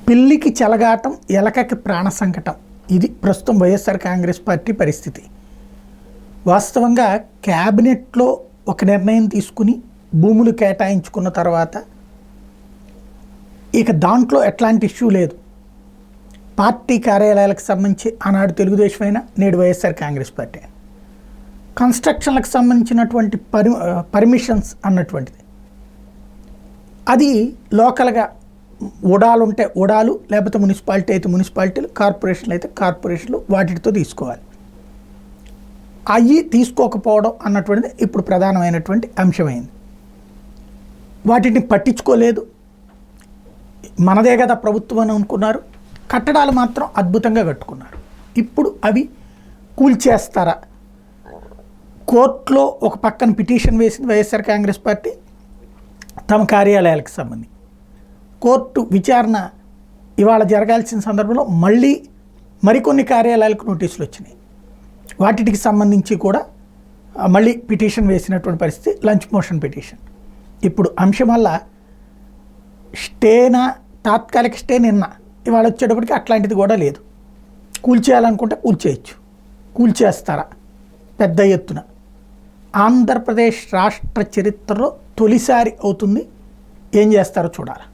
పిల్లికి చెలగాటం, ఎలకకి ప్రాణ సంకటం. ఇది ప్రస్తుతం వైఎస్ఆర్ కాంగ్రెస్ పార్టీ పరిస్థితి. వాస్తవంగా క్యాబినెట్లో ఒక నిర్ణయం తీసుకుని భూములు కేటాయించుకున్న తర్వాత ఇక దాంట్లో ఎట్లాంటి ఇష్యూ లేదు. పార్టీ కార్యాలయాలకు సంబంధించి ఆనాడు తెలుగుదేశం అయినా నేడు వైఎస్ఆర్ కాంగ్రెస్ పార్టీ కన్స్ట్రక్షన్లకు సంబంధించినటువంటి పర్మిషన్స్ అన్నటువంటిది అది లోకల్గా ఉడాలు ఉంటే ఉడాలు, లేకపోతే మున్సిపాలిటీ అయితే మున్సిపాలిటీలు, కార్పొరేషన్లు అయితే కార్పొరేషన్లు వాటితో తీసుకోవాలి. అవి తీసుకోకపోవడం అన్నటువంటిది ఇప్పుడు ప్రధానమైనటువంటి అంశమైంది. వాటిని పట్టించుకోలేదు. మనదే కదా ప్రభుత్వం అని అనుకున్నారు. కట్టడాలు మాత్రం అద్భుతంగా కట్టుకున్నారు. ఇప్పుడు అవి కూల్చేస్తారా? కోర్టులో ఒక పక్కన పిటిషన్ వేసింది వైఎస్ఆర్ కాంగ్రెస్ పార్టీ తమ కార్యాలయాలకు సంబంధించి. కోర్టు విచారణ ఇవాళ జరగాల్సిన సందర్భంలో మళ్ళీ మరికొన్ని కార్యాలయాలకు నోటీసులు వచ్చినాయి. వాటికి సంబంధించి కూడా మళ్ళీ పిటిషన్ వేసినటువంటి పరిస్థితి, లంచ్ మోషన్ పిటిషన్. ఇప్పుడు అంశం వల్ల స్టేనా, తాత్కాలిక స్టే నిన్న, ఇవాళ వచ్చేటప్పటికి అట్లాంటిది కూడా లేదు. కూల్చేయాలనుకుంటే కూల్చేయచ్చు. కూల్చేస్తారా పెద్ద ఎత్తున? ఆంధ్రప్రదేశ్ రాష్ట్ర చరిత్రలో తొలిసారి అవుతుంది. ఏం చేస్తారో చూడాలి.